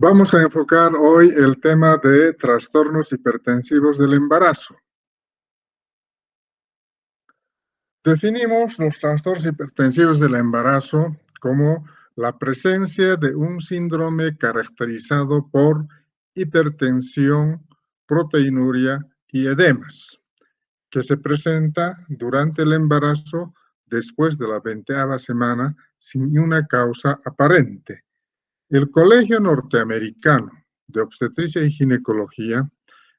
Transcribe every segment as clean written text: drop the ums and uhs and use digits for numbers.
Vamos a enfocar hoy el tema de trastornos hipertensivos del embarazo. Definimos los trastornos hipertensivos del embarazo como la presencia de un síndrome caracterizado por hipertensión, proteinuria y edemas, que se presenta durante el embarazo después de la 20ª semana sin una causa aparente. El Colegio Norteamericano de Obstetricia y Ginecología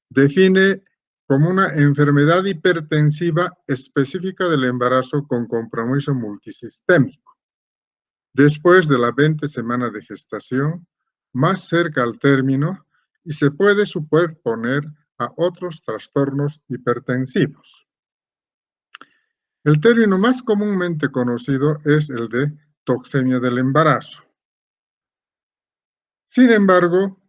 define como una enfermedad hipertensiva específica del embarazo con compromiso multisistémico. Después de la 20 semana de gestación, más cerca al término, y se puede superponer a otros trastornos hipertensivos. El término más comúnmente conocido es el de toxemia del embarazo. Sin embargo,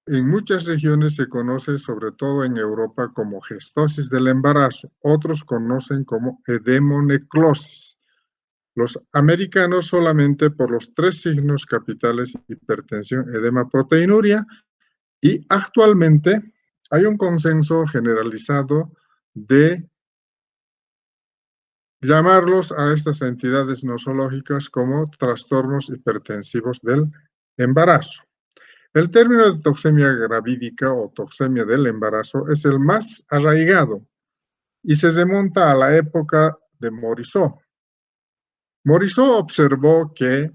en muchas regiones se conoce, sobre todo en Europa, como gestosis del embarazo. Otros conocen como edemonecrosis. Los americanos solamente por los 3 signos capitales: hipertensión, edema, proteinuria. Y actualmente hay un consenso generalizado de llamarlos a estas entidades nosológicas como trastornos hipertensivos del embarazo. El término de toxemia gravídica o toxemia del embarazo es el más arraigado y se remonta a la época de Morisot. Morisot observó que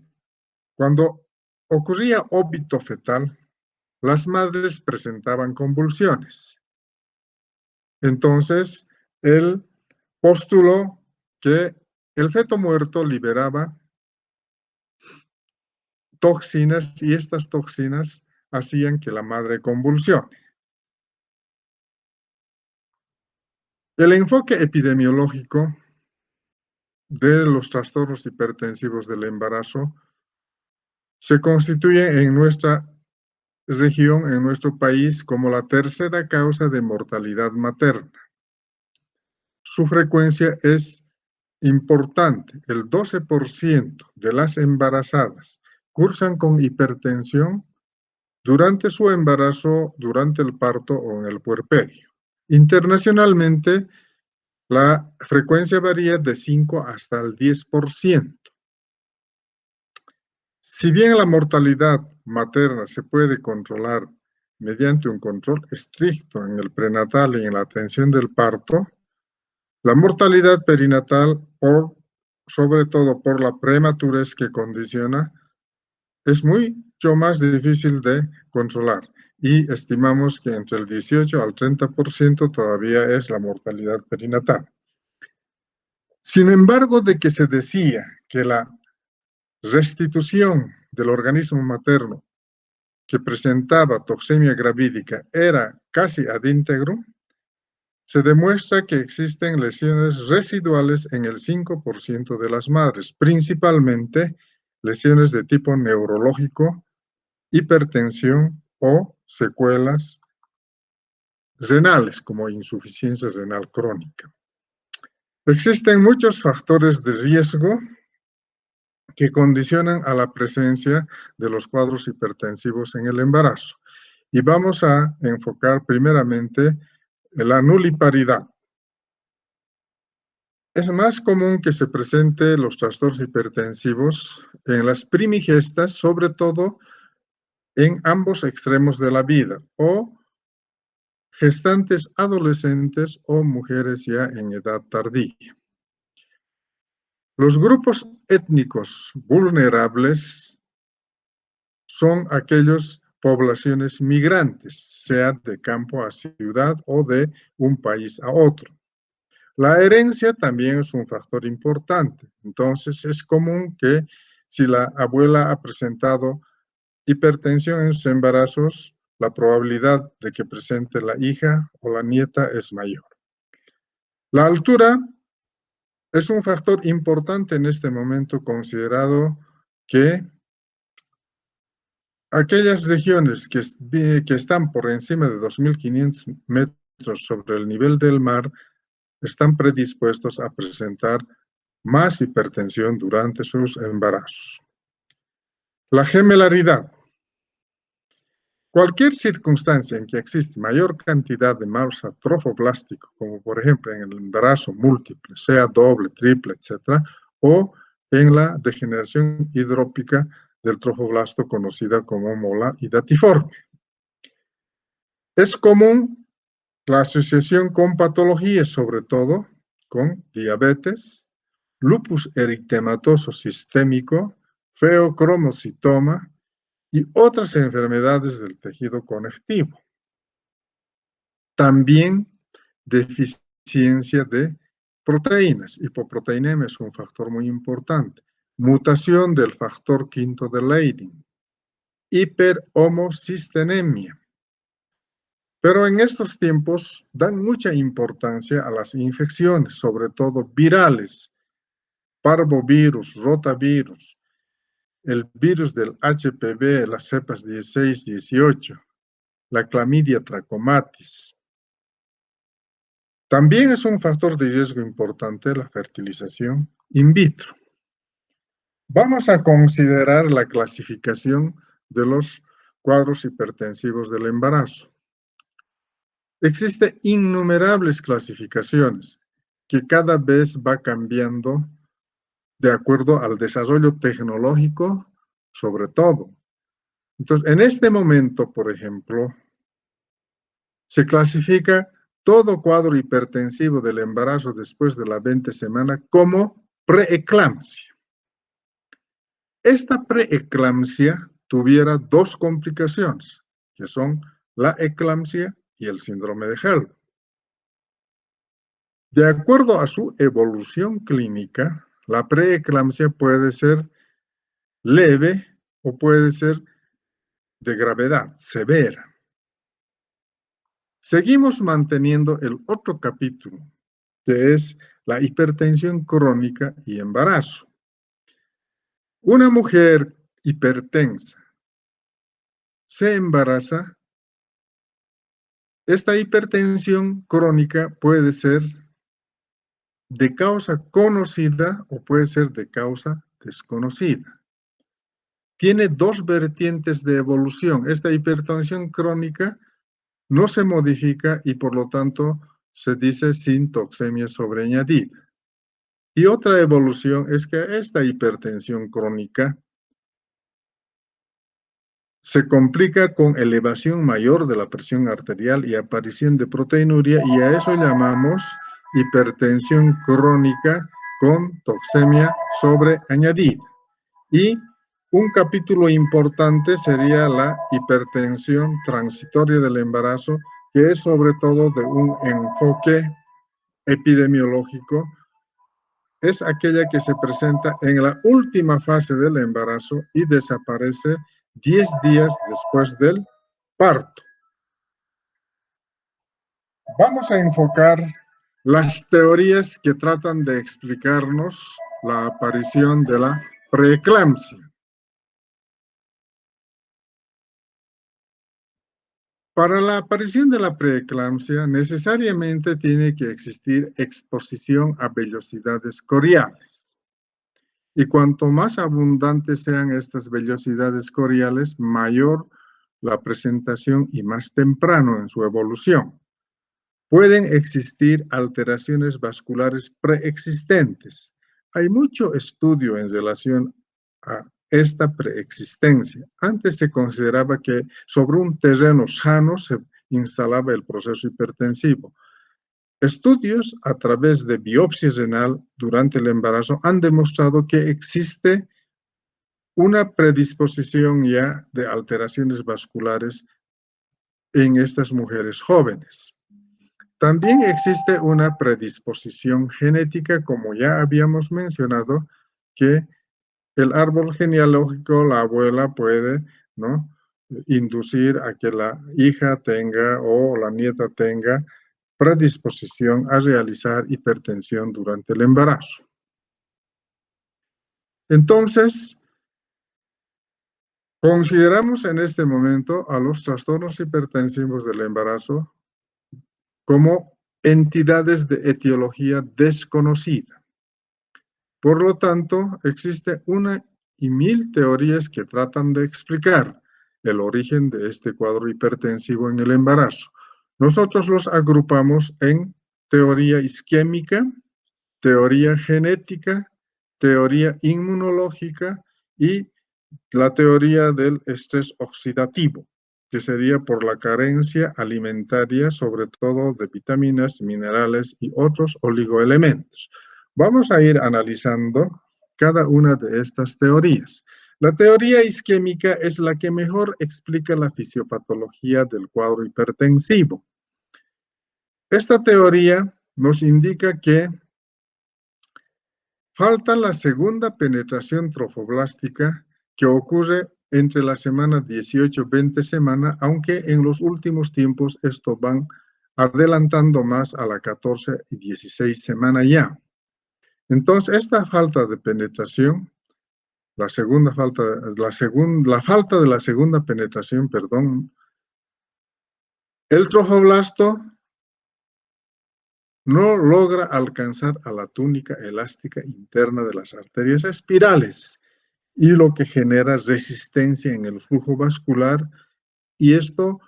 cuando ocurría óbito fetal, las madres presentaban convulsiones. Entonces, él postuló que el feto muerto liberaba toxinas y estas toxinas hacían que la madre convulsione. El enfoque epidemiológico de los trastornos hipertensivos del embarazo se constituye en nuestra región, en nuestro país, como la tercera causa de mortalidad materna. Su frecuencia es importante. El 12% de las embarazadas cursan con hipertensión durante su embarazo, durante el parto o en el puerperio. Internacionalmente, la frecuencia varía de 5 hasta el 10%. Si bien la mortalidad materna se puede controlar mediante un control estricto en el prenatal y en la atención del parto, la mortalidad perinatal, sobre todo por la prematurez que condiciona, es mucho más difícil de controlar y estimamos que entre el 18 al 30% todavía es la mortalidad perinatal. Sin embargo, de que se decía que la restitución del organismo materno que presentaba toxemia gravídica era casi ad íntegro, se demuestra que existen lesiones residuales en el 5% de las madres, principalmente lesiones de tipo neurológico, hipertensión o secuelas renales, como insuficiencia renal crónica. Existen muchos factores de riesgo que condicionan a la presencia de los cuadros hipertensivos en el embarazo. Y vamos a enfocar primeramente la nuliparidad. Es más común que se presente los trastornos hipertensivos en las primigestas, sobre todo en ambos extremos de la vida, o gestantes adolescentes o mujeres ya en edad tardía. Los grupos étnicos vulnerables son aquellas poblaciones migrantes, sea de campo a ciudad o de un país a otro. La herencia también es un factor importante. Entonces, es común que si la abuela ha presentado hipertensión en sus embarazos, la probabilidad de que presente la hija o la nieta es mayor. La altura es un factor importante en este momento, considerado que aquellas regiones que están por encima de 2.500 metros sobre el nivel del mar están predispuestos a presentar más hipertensión durante sus embarazos. La gemelaridad. Cualquier circunstancia en que existe mayor cantidad de masa trofoblástico, como por ejemplo en el embarazo múltiple, sea doble, triple, etc., o en la degeneración hidrópica del trofoblasto conocida como mola hidatiforme. Es común la asociación con patologías, sobre todo con diabetes, lupus eritematoso sistémico, feocromocitoma y otras enfermedades del tejido conectivo. También deficiencia de proteínas. Hipoproteinemia es un factor muy importante. Mutación del factor V de Leiden. Hiperhomocistenemia. Pero en estos tiempos dan mucha importancia a las infecciones, sobre todo virales, parvovirus, rotavirus, el virus del HPV, las cepas 16, 18, la clamidia trachomatis. También es un factor de riesgo importante la fertilización in vitro. Vamos a considerar la clasificación de los cuadros hipertensivos del embarazo. Existen innumerables clasificaciones que cada vez va cambiando de acuerdo al desarrollo tecnológico, sobre todo. Entonces, en este momento, por ejemplo, se clasifica todo cuadro hipertensivo del embarazo después de la 20 semana como preeclampsia. Esta preeclampsia tuviera dos complicaciones, que son la eclampsia y el síndrome de HELLP. De acuerdo a su evolución clínica, la preeclampsia puede ser leve o puede ser de gravedad severa. Seguimos manteniendo el otro capítulo, que es la hipertensión crónica y embarazo. Una mujer hipertensa se embaraza. Esta hipertensión crónica puede ser de causa conocida o puede ser de causa desconocida. Tiene dos vertientes de evolución. Esta hipertensión crónica no se modifica y por lo tanto se dice sin toxemia sobreañadida. Y otra evolución es que esta hipertensión crónica se complica con elevación mayor de la presión arterial y aparición de proteinuria, y a eso llamamos hipertensión crónica con toxemia sobreañadida. Y un capítulo importante sería la hipertensión transitoria del embarazo, que es sobre todo de un enfoque epidemiológico. Es aquella que se presenta en la última fase del embarazo y desaparece 10 días después del parto. Vamos a enfocar las teorías que tratan de explicarnos la aparición de la preeclampsia. Para la aparición de la preeclampsia, necesariamente tiene que existir exposición a vellosidades coriales. Y cuanto más abundantes sean estas vellosidades coriales, mayor la presentación y más temprano en su evolución. Pueden existir alteraciones vasculares preexistentes. Hay mucho estudio en relación a esta preexistencia. Antes se consideraba que sobre un terreno sano se instalaba el proceso hipertensivo. Estudios a través de biopsia renal durante el embarazo han demostrado que existe una predisposición ya de alteraciones vasculares en estas mujeres jóvenes. También existe una predisposición genética, como ya habíamos mencionado, que el árbol genealógico, la abuela puede, ¿no?, inducir a que la hija tenga o la nieta tenga predisposición a realizar hipertensión durante el embarazo. Entonces, consideramos en este momento a los trastornos hipertensivos del embarazo como entidades de etiología desconocida. Por lo tanto, existe una y mil teorías que tratan de explicar el origen de este cuadro hipertensivo en el embarazo. Nosotros los agrupamos en teoría isquémica, teoría genética, teoría inmunológica y la teoría del estrés oxidativo, que sería por la carencia alimentaria, sobre todo de vitaminas, minerales y otros oligoelementos. Vamos a ir analizando cada una de estas teorías. La teoría isquémica es la que mejor explica la fisiopatología del cuadro hipertensivo. Esta teoría nos indica que falta la segunda penetración trofoblástica que ocurre entre la semana 18-20 semana, aunque en los últimos tiempos esto van adelantando más a la 14 y 16 semana ya. Entonces, esta falta de penetración, la falta de la segunda penetración, perdón, el trofoblasto no logra alcanzar a la túnica elástica interna de las arterias espirales y lo que genera resistencia en el flujo vascular, y esto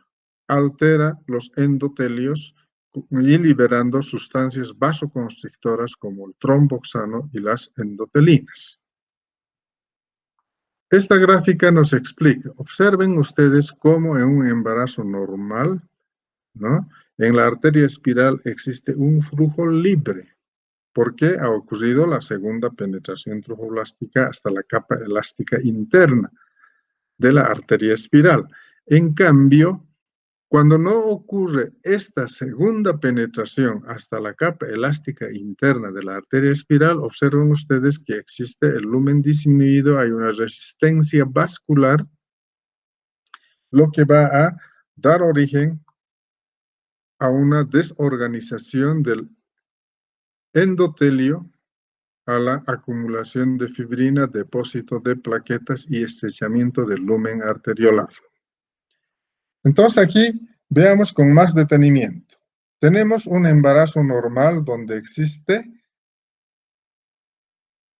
altera los endotelios y liberando sustancias vasoconstrictoras como el tromboxano y las endotelinas. Esta gráfica nos explica, observen ustedes cómo en un embarazo normal, ¿no?, en la arteria espiral existe un flujo libre, porque ha ocurrido la segunda penetración trofoblástica hasta la capa elástica interna de la arteria espiral. En cambio, cuando no ocurre esta segunda penetración hasta la capa elástica interna de la arteria espiral, observen ustedes que existe el lumen disminuido, hay una resistencia vascular, lo que va a dar origen a una desorganización del endotelio, a la acumulación de fibrina, depósito de plaquetas y estrechamiento del lumen arteriolar. Entonces aquí veamos con más detenimiento. Tenemos un embarazo normal donde existe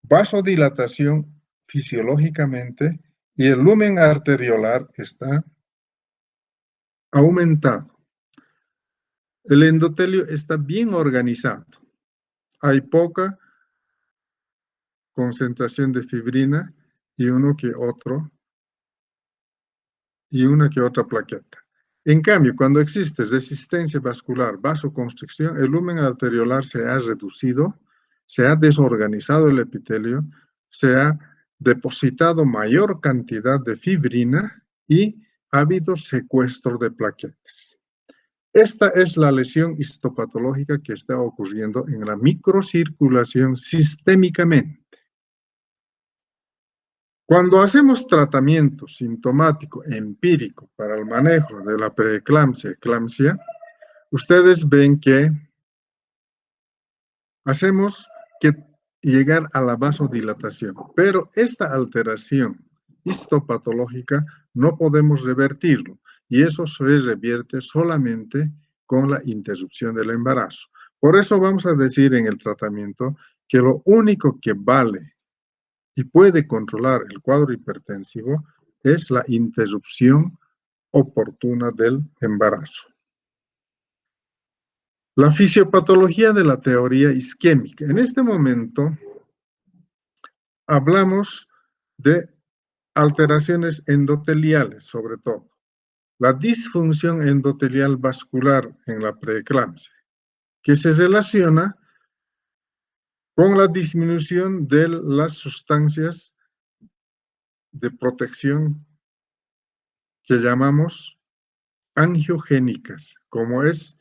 vasodilatación fisiológicamente y el lumen arteriolar está aumentado. El endotelio está bien organizado. Hay poca concentración de fibrina y una que otra plaqueta. En cambio, cuando existe resistencia vascular, vasoconstricción, el lumen arteriolar se ha reducido, se ha desorganizado el epitelio, se ha depositado mayor cantidad de fibrina y ha habido secuestro de plaquetas. Esta es la lesión histopatológica que está ocurriendo en la microcirculación sistémicamente. Cuando hacemos tratamiento sintomático empírico para el manejo de la preeclampsia, eclampsia, ustedes ven que hacemos que llegar a la vasodilatación, pero esta alteración histopatológica no podemos revertirlo y eso se revierte solamente con la interrupción del embarazo. Por eso vamos a decir en el tratamiento que lo único que vale y puede controlar el cuadro hipertensivo es la interrupción oportuna del embarazo. La fisiopatología de la teoría isquémica. En este momento hablamos de alteraciones endoteliales, sobre todo. La disfunción endotelial vascular en la preeclampsia, que se relaciona con la disminución de las sustancias de protección que llamamos angiogénicas, como es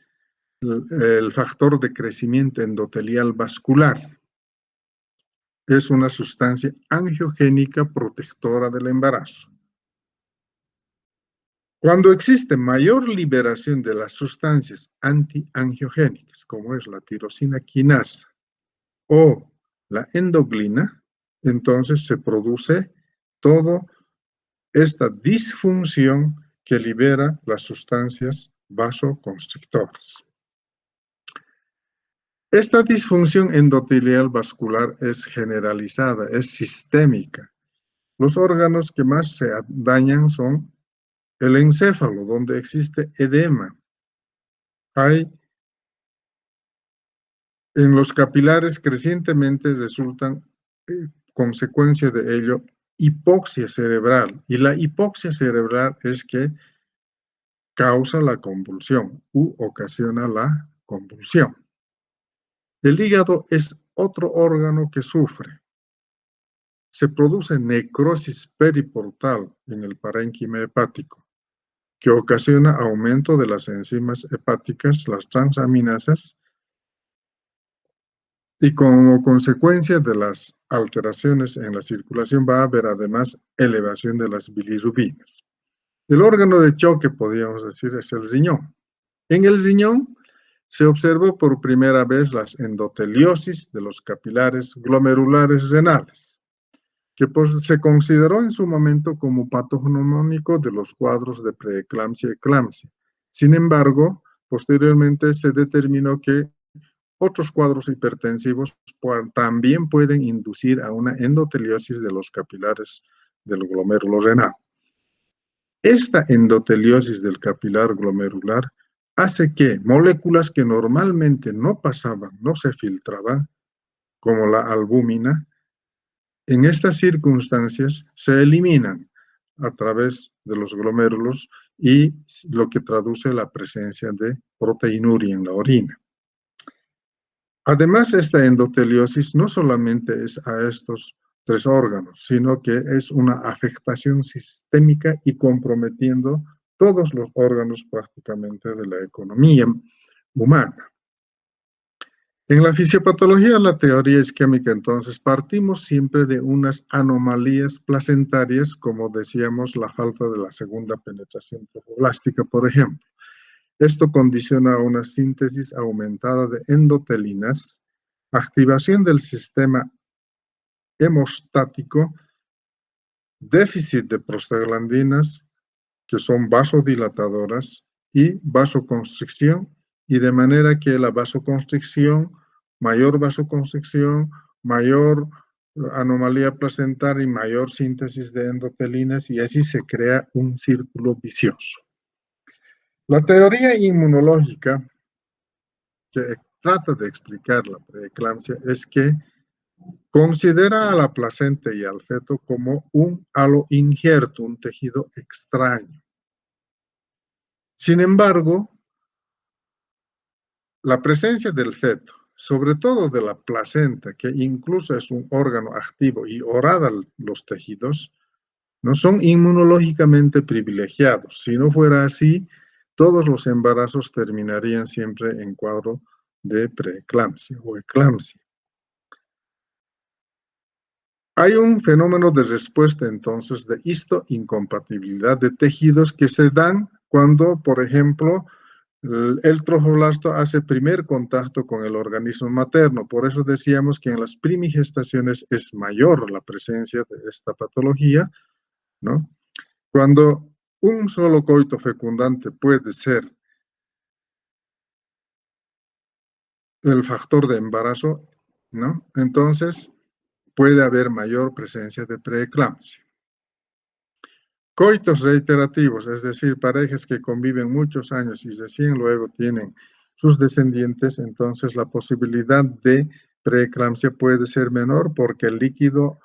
el factor de crecimiento endotelial vascular. Es una sustancia angiogénica protectora del embarazo. Cuando existe mayor liberación de las sustancias antiangiogénicas, como es la tirosina quinasa o la endoglina, entonces se produce toda esta disfunción que libera las sustancias vasoconstrictoras. Esta disfunción endotelial vascular es generalizada, es sistémica. Los órganos que más se dañan son el encéfalo, donde existe edema. Hay en los capilares crecientemente resultan, consecuencia de ello, hipoxia cerebral. Y la hipoxia cerebral es que causa la convulsión u ocasiona la convulsión. El hígado es otro órgano que sufre. Se produce necrosis periportal en el parénquima hepático, que ocasiona aumento de las enzimas hepáticas, las transaminasas, y como consecuencia de las alteraciones en la circulación va a haber además elevación de las bilirrubinas. El órgano de choque, podríamos decir, es el riñón. En el riñón se observó por primera vez las endoteliosis de los capilares glomerulares renales, que se consideró en su momento como patognomónico de los cuadros de preeclampsia y eclampsia. Sin embargo, posteriormente se determinó que otros cuadros hipertensivos también pueden inducir a una endoteliosis de los capilares del glomérulo renal. Esta endoteliosis del capilar glomerular hace que moléculas que normalmente no pasaban, no se filtraban, como la albúmina, en estas circunstancias se eliminan a través de los glomérulos y lo que traduce la presencia de proteinuria en la orina. Además, esta endoteliosis no solamente es a estos tres órganos, sino que es una afectación sistémica y comprometiendo todos los órganos prácticamente de la economía humana. En la fisiopatología, la teoría isquémica, entonces, partimos siempre de unas anomalías placentarias, como decíamos, la falta de la segunda penetración trofoblástica, por ejemplo. Esto condiciona a una síntesis aumentada de endotelinas, activación del sistema hemostático, déficit de prostaglandinas, que son vasodilatadoras, y vasoconstricción, y de manera que la vasoconstricción, mayor anomalía placentaria y mayor síntesis de endotelinas, y así se crea un círculo vicioso. La teoría inmunológica que trata de explicar la preeclampsia es que considera a la placenta y al feto como un halo injerto, un tejido extraño. Sin embargo, la presencia del feto, sobre todo de la placenta, que incluso es un órgano activo y orada los tejidos, no son inmunológicamente privilegiados. Si no fuera así, todos los embarazos terminarían siempre en cuadro de preeclampsia o eclampsia. Hay un fenómeno de respuesta entonces de histoincompatibilidad de tejidos que se dan cuando, por ejemplo, el trofoblasto hace primer contacto con el organismo materno. Por eso decíamos que en las primigestaciones es mayor la presencia de esta patología, ¿no? Cuando un solo coito fecundante puede ser el factor de embarazo, ¿no? Entonces puede haber mayor presencia de preeclampsia. Coitos reiterativos, es decir, parejas que conviven muchos años y recién luego tienen sus descendientes, entonces la posibilidad de preeclampsia puede ser menor porque el líquido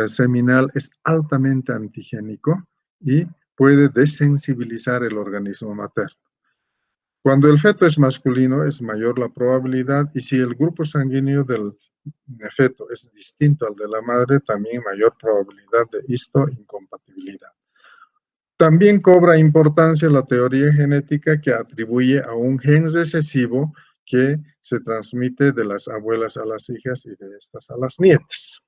seminal es altamente antigénico y puede desensibilizar el organismo materno. Cuando el feto es masculino es mayor la probabilidad, y si el grupo sanguíneo del feto es distinto al de la madre, también mayor probabilidad de histoincompatibilidad. También cobra importancia la teoría genética que atribuye a un gen recesivo que se transmite de las abuelas a las hijas y de estas a las nietas.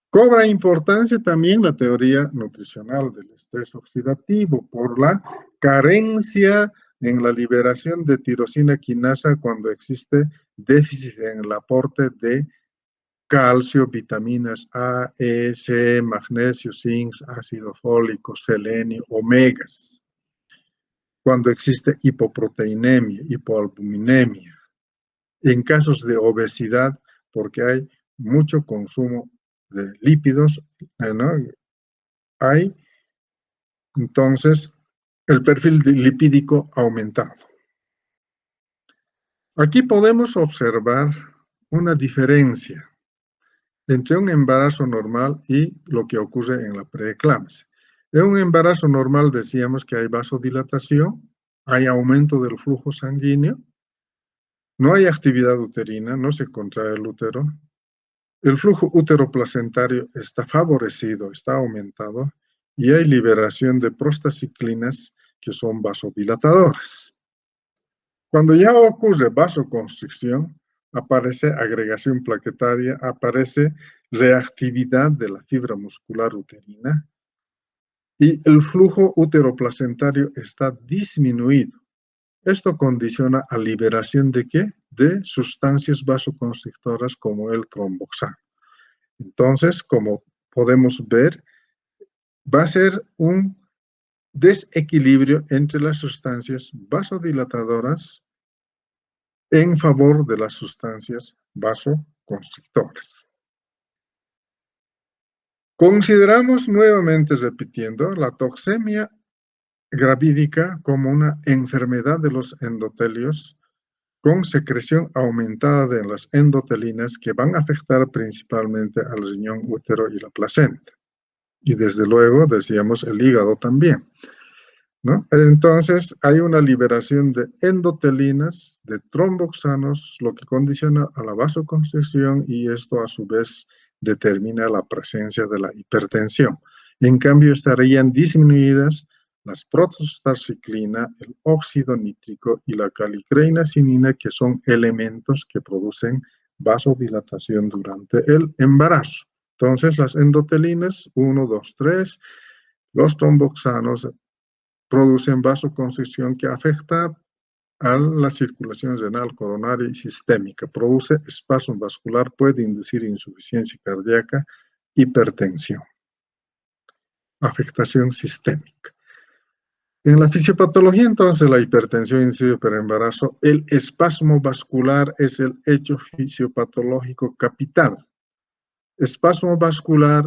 Cobra importancia también la teoría nutricional del estrés oxidativo por la carencia en la liberación de tirosina quinasa cuando existe déficit en el aporte de calcio, vitaminas A, E, C, magnesio, zinc, ácido fólico, selenio, omegas. Cuando existe hipoproteinemia, hipoalbuminemia. En casos de obesidad, porque hay mucho consumo de lípidos, ¿no? Hay entonces el perfil lipídico aumentado. Aquí podemos observar una diferencia entre un embarazo normal y lo que ocurre en la preeclampsia. En un embarazo normal decíamos que hay vasodilatación, hay aumento del flujo sanguíneo, no hay actividad uterina, no se contrae el útero, el flujo uteroplacentario está favorecido, está aumentado, y hay liberación de prostaciclinas que son vasodilatadoras. Cuando ya ocurre vasoconstricción, aparece agregación plaquetaria, aparece reactividad de la fibra muscular uterina y el flujo uteroplacentario está disminuido. Esto condiciona a liberación ¿de qué? De sustancias vasoconstrictoras como el tromboxano. Entonces, como podemos ver, va a ser un desequilibrio entre las sustancias vasodilatadoras en favor de las sustancias vasoconstrictoras. Consideramos nuevamente, repitiendo, la toxemia gravídica como una enfermedad de los endotelios con secreción aumentada de las endotelinas que van a afectar principalmente al riñón, útero y la placenta. Y desde luego, decíamos, el hígado también, ¿no? Entonces, hay una liberación de endotelinas, de tromboxanos, lo que condiciona a la vasoconstricción y esto a su vez determina la presencia de la hipertensión. En cambio, estarían disminuidas las protostaticlina, el óxido nítrico y la calicreinacinina, que son elementos que producen vasodilatación durante el embarazo. Entonces, las endotelinas, 1, 2, 3, los tromboxanos producen vasoconstricción que afecta a la circulación renal, coronaria y sistémica. Produce espasmo vascular, puede inducir insuficiencia cardíaca, hipertensión. Afectación sistémica. En la fisiopatología, entonces, la hipertensión inducida por embarazo, el espasmo vascular es el hecho fisiopatológico capital. Espasmo vascular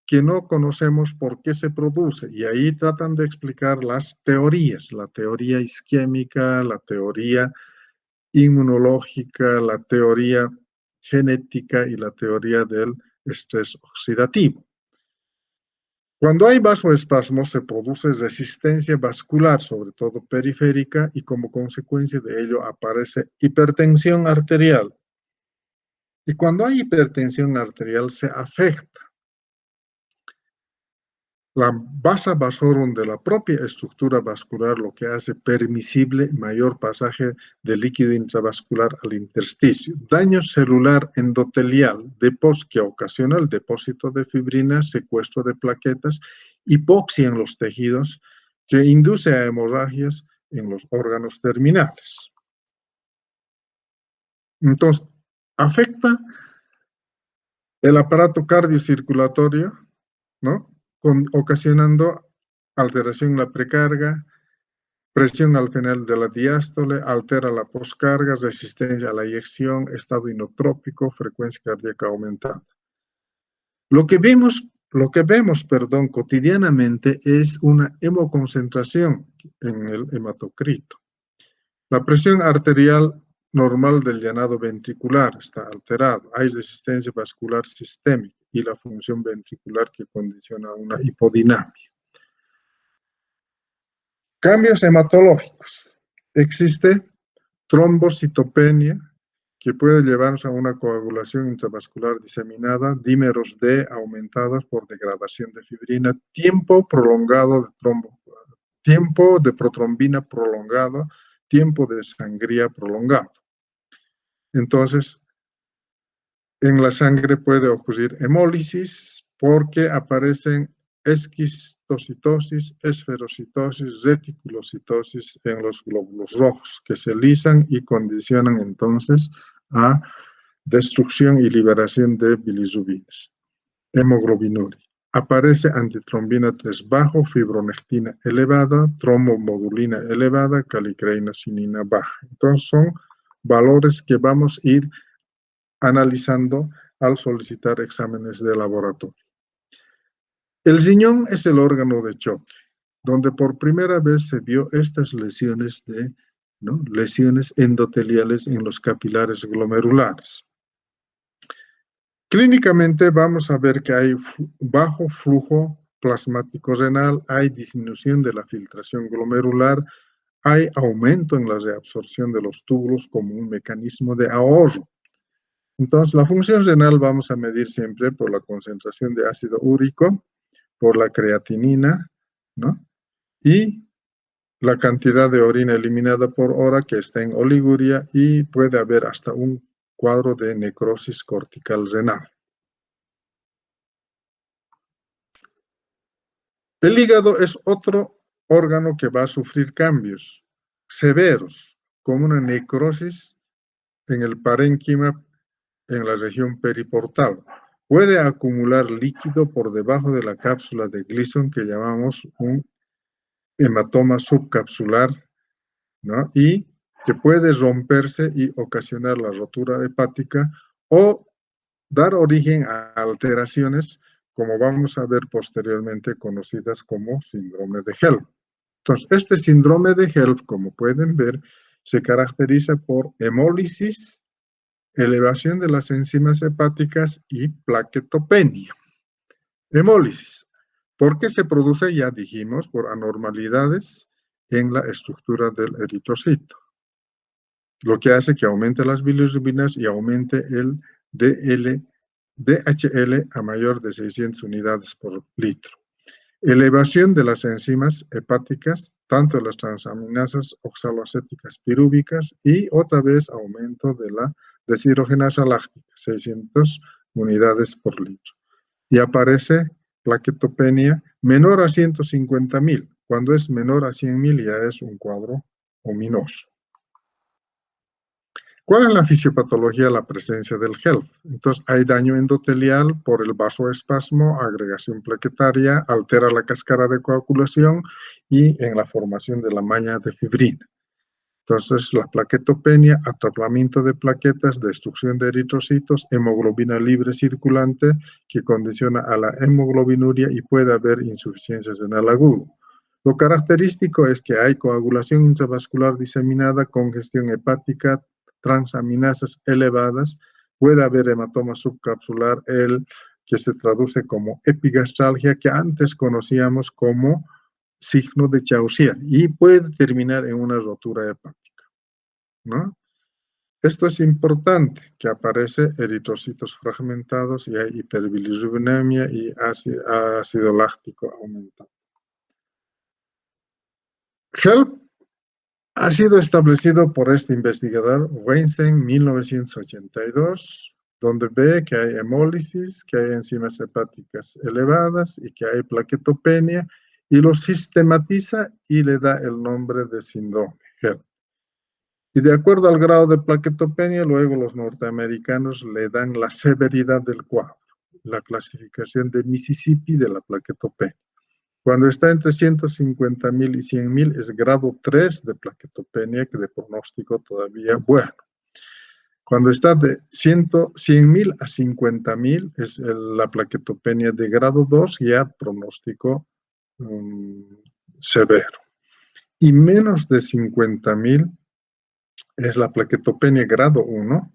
que no conocemos por qué se produce, y ahí tratan de explicar las teorías, la teoría isquémica, la teoría inmunológica, la teoría genética y la teoría del estrés oxidativo. Cuando hay vasoespasmos se produce resistencia vascular, sobre todo periférica, y como consecuencia de ello aparece hipertensión arterial. Y cuando hay hipertensión arterial se afecta la vasa vasorum de la propia estructura vascular, lo que hace permisible mayor pasaje de líquido intravascular al intersticio. Daño celular endotelial, que ocasiona el depósito de fibrinas, secuestro de plaquetas, hipoxia en los tejidos, que induce a hemorragias en los órganos terminales. Entonces, afecta el aparato cardiocirculatorio, ¿no? Ocasionando alteración en la precarga, presión al final de la diástole, altera la poscarga, resistencia a la eyección, estado inotrópico, frecuencia cardíaca aumentada. Lo que vemos, cotidianamente es una hemoconcentración en el hematocrito. La presión arterial normal del llenado ventricular está alterado. Hay resistencia vascular sistémica y la función ventricular que condiciona una hipodinamia. Cambios hematológicos. Existe trombocitopenia, que puede llevarnos a una coagulación intravascular diseminada, dímeros D aumentadas por degradación de fibrina, tiempo de protrombina prolongado, tiempo de sangría prolongado. Entonces, en la sangre puede ocurrir hemólisis porque aparecen esquistocitosis, esferocitosis, reticulocitosis en los glóbulos rojos que se lisan y condicionan entonces a destrucción y liberación de bilirrubinas. Hemoglobinuria. Aparece antitrombina 3 bajo, fibronectina elevada, trombomodulina elevada, calicreinacinina baja. Entonces son valores que vamos a ir analizando al solicitar exámenes de laboratorio. El riñón es el órgano de choque. donde por primera vez se vio estas lesiones lesiones endoteliales en los capilares glomerulares. Clínicamente vamos a ver que hay bajo flujo plasmático renal, hay disminución de la filtración glomerular, hay aumento en la reabsorción de los túbulos como un mecanismo de ahorro. Entonces, la función renal vamos a medir siempre por la concentración de ácido úrico, por la creatinina, ¿no? Y la cantidad de orina eliminada por hora que está en oliguria, y puede haber hasta un cuadro de necrosis cortical renal. El hígado es otro órgano que va a sufrir cambios severos, como una necrosis en el parénquima en la región periportal. Puede acumular líquido por debajo de la cápsula de Gleason, que llamamos un hematoma subcapsular, ¿no? Y que puede romperse y ocasionar la rotura hepática o dar origen a alteraciones, como vamos a ver posteriormente, conocidas como síndrome de HELLP. Entonces, este síndrome de HELLP, como pueden ver, se caracteriza por hemólisis, elevación de las enzimas hepáticas y plaquetopenia. Hemólisis. ¿Por qué se produce? Ya dijimos, por anormalidades en la estructura del eritrocito, lo que hace que aumente las bilirrubinas y aumente el DHL a mayor de 600 unidades por litro. Elevación de las enzimas hepáticas, tanto de las transaminasas oxaloacéticas pirúvicas, y otra vez aumento de la deshidrogenasa láctica, 600 unidades por litro. Y aparece plaquetopenia menor a 150.000. Cuando es menor a 100.000 ya es un cuadro ominoso. ¿Cuál es la fisiopatología de la presencia del HELP? Entonces, hay daño endotelial por el vasoespasmo, agregación plaquetaria, altera la cáscara de coagulación y en la formación de la malla de fibrina. Entonces, la plaquetopenia, atroplamiento de plaquetas, destrucción de eritrocitos, hemoglobina libre circulante que condiciona a la hemoglobinuria y puede haber insuficiencia renal aguda. Lo característico es que hay coagulación intravascular diseminada, congestión hepática, transaminasas elevadas, puede haber hematoma subcapsular, que se traduce como epigastralgia, que antes conocíamos como signo de Chaucier, y puede terminar en una rotura hepática, ¿no? Esto es importante, que aparece eritrocitos fragmentados y hay hiperbilirrubinemia y ácido láctico aumentado. HELP ha sido establecido por este investigador Weinstein en 1982, donde ve que hay hemólisis, que hay enzimas hepáticas elevadas y que hay plaquetopenia, y lo sistematiza y le da el nombre de síndrome HELP. Y de acuerdo al grado de plaquetopenia, luego los norteamericanos le dan la severidad del cuadro, la clasificación de Mississippi de la plaquetopenia. Cuando está entre 150.000 y 100.000 es grado 3 de plaquetopenia, que de pronóstico todavía bueno. Cuando está de 100.000 a 50.000 es la plaquetopenia de grado 2, ya pronóstico severo. Y menos de 50.000 es la plaquetopenia grado 1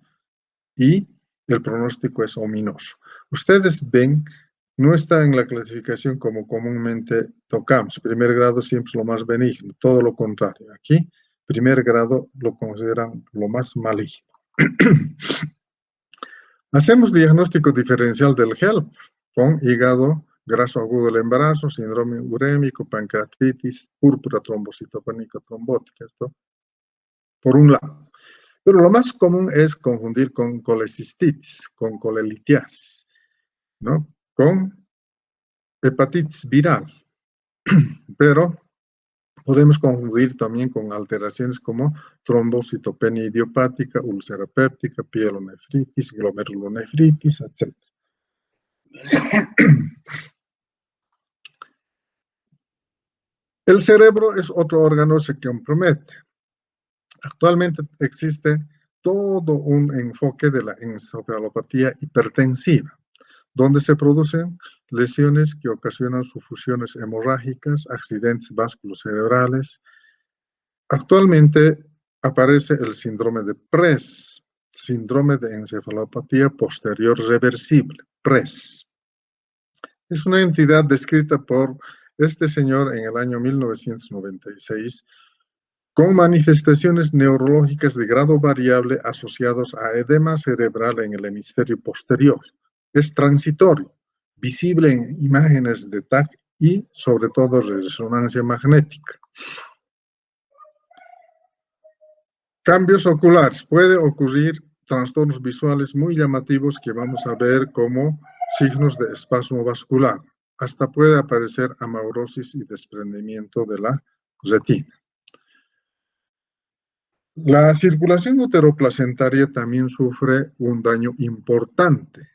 y el pronóstico es ominoso. Ustedes ven, no está en la clasificación como comúnmente tocamos. Primer grado siempre es lo más benigno, todo lo contrario. Aquí, primer grado lo consideran lo más maligno. Hacemos diagnóstico diferencial del HELP con hígado graso agudo del embarazo, síndrome urémico, pancreatitis, púrpura trombocitopénica trombótica. Esto por un lado. Pero lo más común es confundir con colecistitis, con colelitiasis, ¿no? Con hepatitis viral. Pero podemos confundir también con alteraciones como trombocitopenia idiopática, úlcera péptica, pielonefritis, glomerulonefritis, etc. El cerebro es otro órgano que se compromete. Actualmente existe todo un enfoque de la encefalopatía hipertensiva, donde se producen lesiones que ocasionan sufusiones hemorrágicas, accidentes vasculocerebrales. Actualmente aparece el síndrome de PRES, síndrome de encefalopatía posterior reversible, PRES. Es una entidad descrita por este señor en el año 1996 con manifestaciones neurológicas de grado variable asociados a edema cerebral en el hemisferio posterior. Es transitorio, visible en imágenes de TAC y sobre todo resonancia magnética. Cambios oculares. Puede ocurrir trastornos visuales muy llamativos que vamos a ver como signos de espasmo vascular. Hasta puede aparecer amaurosis y desprendimiento de la retina. La circulación uteroplacentaria también sufre un daño importante.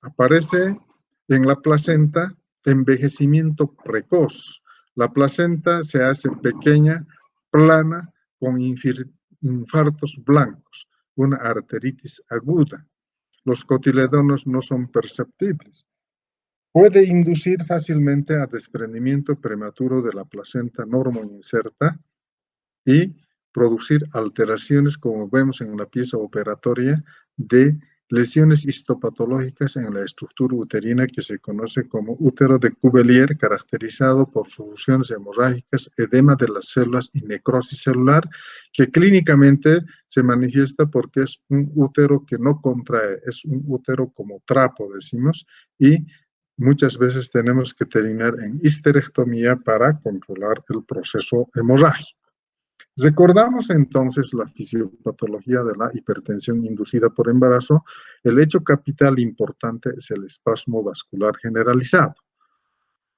Aparece en la placenta envejecimiento precoz. La placenta se hace pequeña, plana, con infartos blancos, una arteritis aguda. Los cotiledones no son perceptibles. Puede inducir fácilmente a desprendimiento prematuro de la placenta normoinserta y producir alteraciones, como vemos en la pieza operatoria, de lesiones histopatológicas en la estructura uterina que se conoce como útero de Cuvelier, caracterizado por sufusiones hemorrágicas, edema de las células y necrosis celular, que clínicamente se manifiesta porque es un útero que no contrae, es un útero como trapo, decimos, y muchas veces tenemos que terminar en histerectomía para controlar el proceso hemorrágico. Recordamos entonces la fisiopatología de la hipertensión inducida por embarazo. El hecho capital importante es el espasmo vascular generalizado.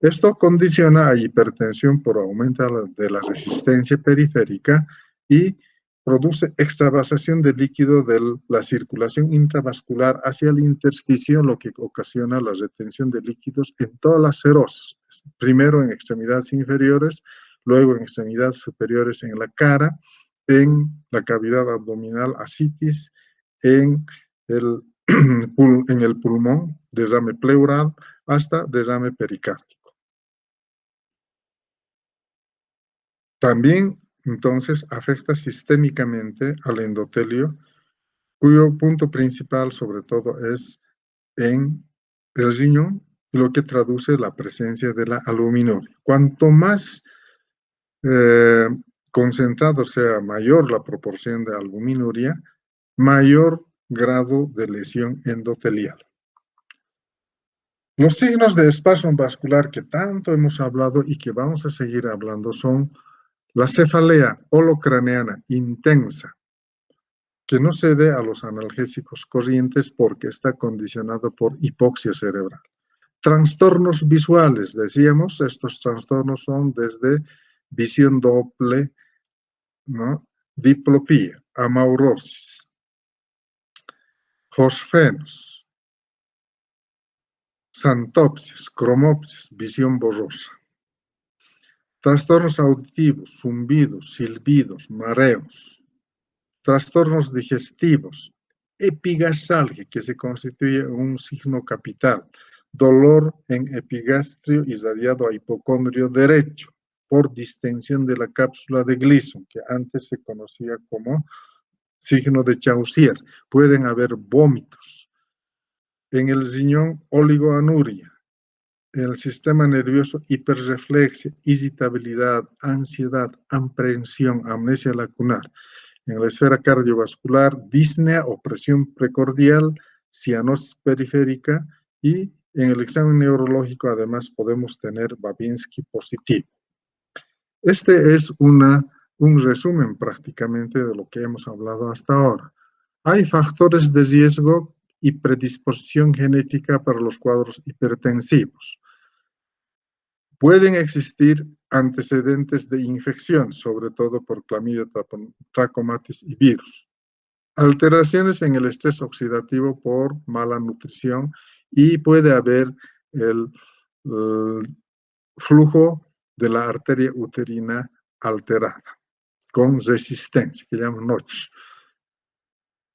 Esto condiciona a hipertensión por aumento de la resistencia periférica y produce extravasación de líquido de la circulación intravascular hacia el intersticio, lo que ocasiona la retención de líquidos en todas las serosis, primero en extremidades inferiores, luego en extremidades superiores en la cara, en la cavidad abdominal ascitis, en el pulmón, derrame pleural, hasta derrame pericárdico. También, entonces, afecta sistémicamente al endotelio, cuyo punto principal, sobre todo, es en el riñón, lo que traduce la presencia de la albuminuria. Cuanto más concentrado sea mayor la proporción de albuminuria, mayor grado de lesión endotelial. Los signos de espasmo vascular que tanto hemos hablado y que vamos a seguir hablando son la cefalea holocraneana intensa, que no cede a los analgésicos corrientes porque está condicionado por hipoxia cerebral. Trastornos visuales, decíamos, estos trastornos son desde visión doble, ¿no?, diplopía, amaurosis, fosfenos, xantopsias, cromopsias, visión borrosa. Trastornos auditivos, zumbidos, silbidos, mareos. Trastornos digestivos, epigastralgia, que se constituye un signo capital, dolor en epigastrio irradiado a hipocondrio derecho, por distensión de la cápsula de Gleason, que antes se conocía como signo de Chaucier. Pueden haber vómitos. En el riñón, oligoanuria. En el sistema nervioso, hiperreflexia, irritabilidad, ansiedad, aprehensión, amnesia lacunar. En la esfera cardiovascular, disnea o presión precordial, cianosis periférica, y en el examen neurológico además podemos tener Babinski positivo. Este es un resumen prácticamente de lo que hemos hablado hasta ahora. Hay factores de riesgo y predisposición genética para los cuadros hipertensivos. Pueden existir antecedentes de infección, sobre todo por Clamidia trachomatis y virus. Alteraciones en el estrés oxidativo por mala nutrición y puede haber el flujo de la arteria uterina alterada, con resistencia, que llaman NOTCH.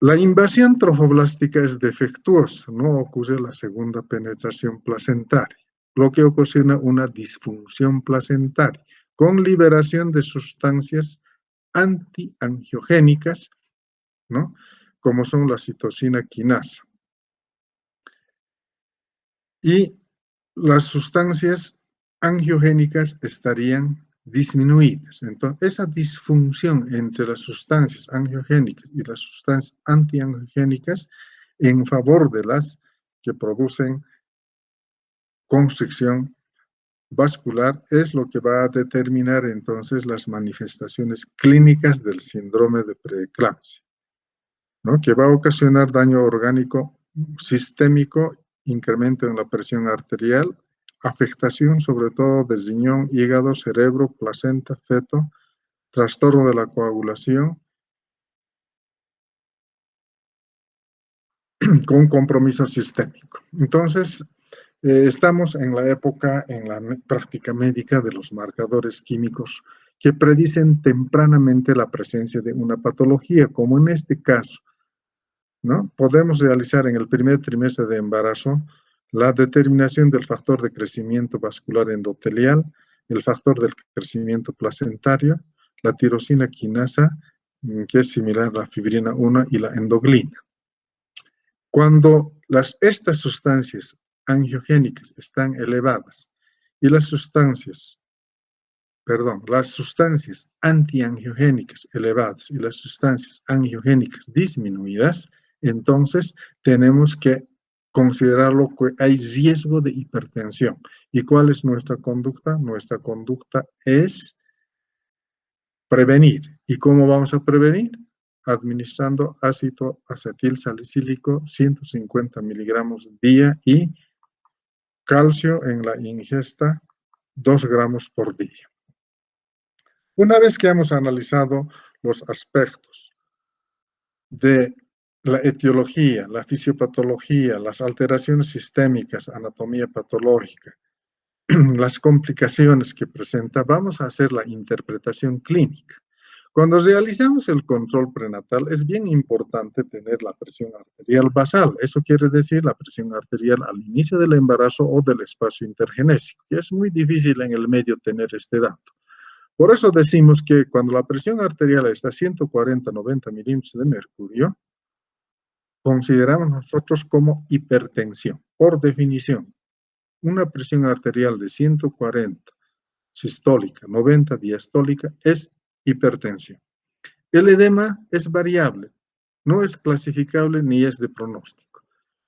La invasión trofoblástica es defectuosa, no ocurre la segunda penetración placentaria, lo que ocasiona una disfunción placentaria con liberación de sustancias antiangiogénicas, ¿no? Como son la citosina quinasa. Y las sustancias angiogénicas estarían disminuidas. Entonces, esa disfunción entre las sustancias angiogénicas y las sustancias antiangiogénicas en favor de las que producen constricción vascular es lo que va a determinar entonces las manifestaciones clínicas del síndrome de preeclampsia, ¿no? Que va a ocasionar daño orgánico sistémico, incremento en la presión arterial, afectación sobre todo de riñón, hígado, cerebro, placenta, feto, trastorno de la coagulación, con compromiso sistémico. Entonces, estamos en la época, en la práctica médica de los marcadores químicos que predicen tempranamente la presencia de una patología, como en este caso, ¿no? Podemos realizar en el primer trimestre de embarazo la determinación del factor de crecimiento vascular endotelial, el factor del crecimiento placentario, la tirosina quinasa, que es similar a la fibrina 1, y la endoglina. Cuando estas sustancias angiogénicas están elevadas y las sustancias antiangiogénicas elevadas y las sustancias angiogénicas disminuidas, entonces tenemos que considerarlo que hay riesgo de hipertensión. ¿Y cuál es nuestra conducta? Nuestra conducta es prevenir. ¿Y cómo vamos a prevenir? Administrando ácido acetil salicílico 150 miligramos día y calcio en la ingesta 2 gramos por día. Una vez que hemos analizado los aspectos de la etiología, la fisiopatología, las alteraciones sistémicas, anatomía patológica, las complicaciones que presenta, vamos a hacer la interpretación clínica. Cuando realizamos el control prenatal es bien importante tener la presión arterial basal. Eso quiere decir la presión arterial al inicio del embarazo o del espacio intergenésico, que es muy difícil en el medio tener este dato. Por eso decimos que cuando la presión arterial está a 140-90 milímetros de mercurio, consideramos nosotros como hipertensión. Por definición, una presión arterial de 140 sistólica, 90 diastólica, es hipertensión. El edema es variable, no es clasificable ni es de pronóstico.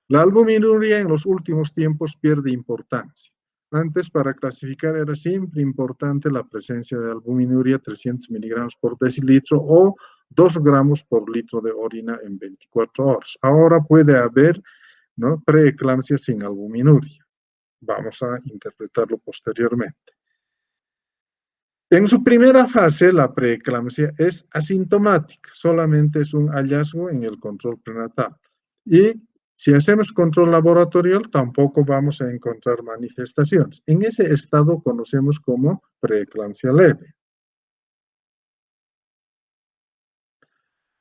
La albuminuria en los últimos tiempos pierde importancia. Antes, para clasificar, era siempre importante la presencia de albuminuria 300 miligramos por decilitro o 2 gramos por litro de orina en 24 horas. Ahora puede haber, ¿no?, preeclampsia sin albuminuria. Vamos a interpretarlo posteriormente. En su primera fase, la preeclampsia es asintomática, solamente es un hallazgo en el control prenatal. Y si hacemos control laboratorial, tampoco vamos a encontrar manifestaciones. En ese estado conocemos como preeclampsia leve.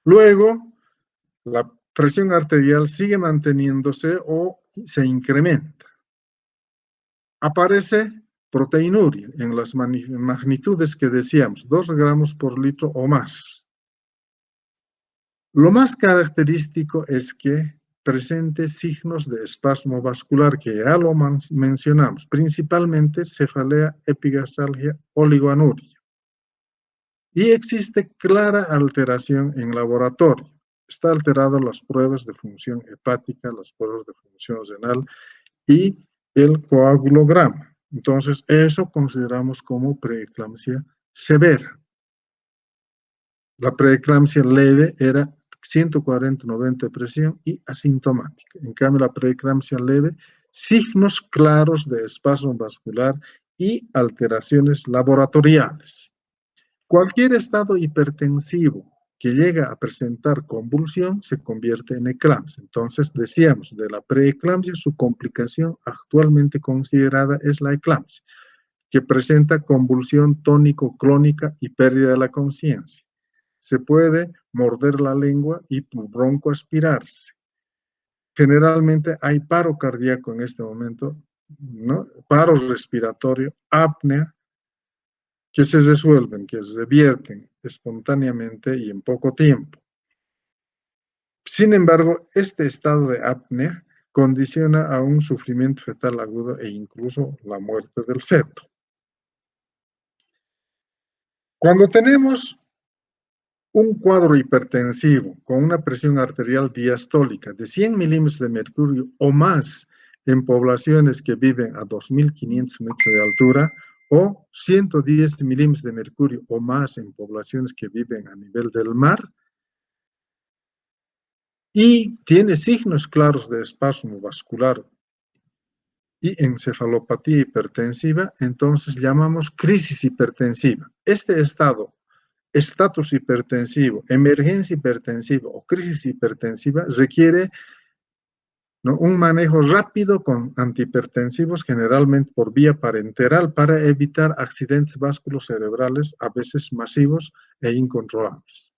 Luego, la presión arterial sigue manteniéndose o se incrementa. Aparece proteinuria en las magnitudes que decíamos, 2 gramos por litro o más. Lo más característico es que presente signos de espasmo vascular, que ya lo mencionamos, principalmente cefalea, epigastralgia, oligoanuria. Y existe clara alteración en laboratorio. Está alterado las pruebas de función hepática, las pruebas de función renal y el coagulograma. Entonces, eso consideramos como preeclampsia severa. La preeclampsia leve era 140-90 de presión y asintomática. En cambio, la preeclampsia leve, signos claros de espasmo vascular y alteraciones laboratoriales. Cualquier estado hipertensivo que llega a presentar convulsión se convierte en eclampsia. Entonces, decíamos, de la preeclampsia, su complicación actualmente considerada es la eclampsia, que presenta convulsión tónico-clónica y pérdida de la conciencia. se puede morder la lengua y broncoaspirarse. Generalmente hay paro cardíaco en este momento, ¿no? Paro respiratorio, apnea, que se resuelven, que se revierten espontáneamente y en poco tiempo. Sin embargo, este estado de apnea condiciona a un sufrimiento fetal agudo e incluso la muerte del feto. Cuando tenemos un cuadro hipertensivo con una presión arterial diastólica de 100 milímetros de mercurio o más en poblaciones que viven a 2.500 metros de altura o 110 milímetros de mercurio o más en poblaciones que viven a nivel del mar y tiene signos claros de espasmo vascular y encefalopatía hipertensiva, entonces llamamos crisis hipertensiva. Este estado, estatus hipertensivo, emergencia hipertensiva o crisis hipertensiva requiere, ¿no?, un manejo rápido con antihipertensivos, generalmente por vía parenteral, para evitar accidentes vasculocerebrales, a veces masivos e incontrolables.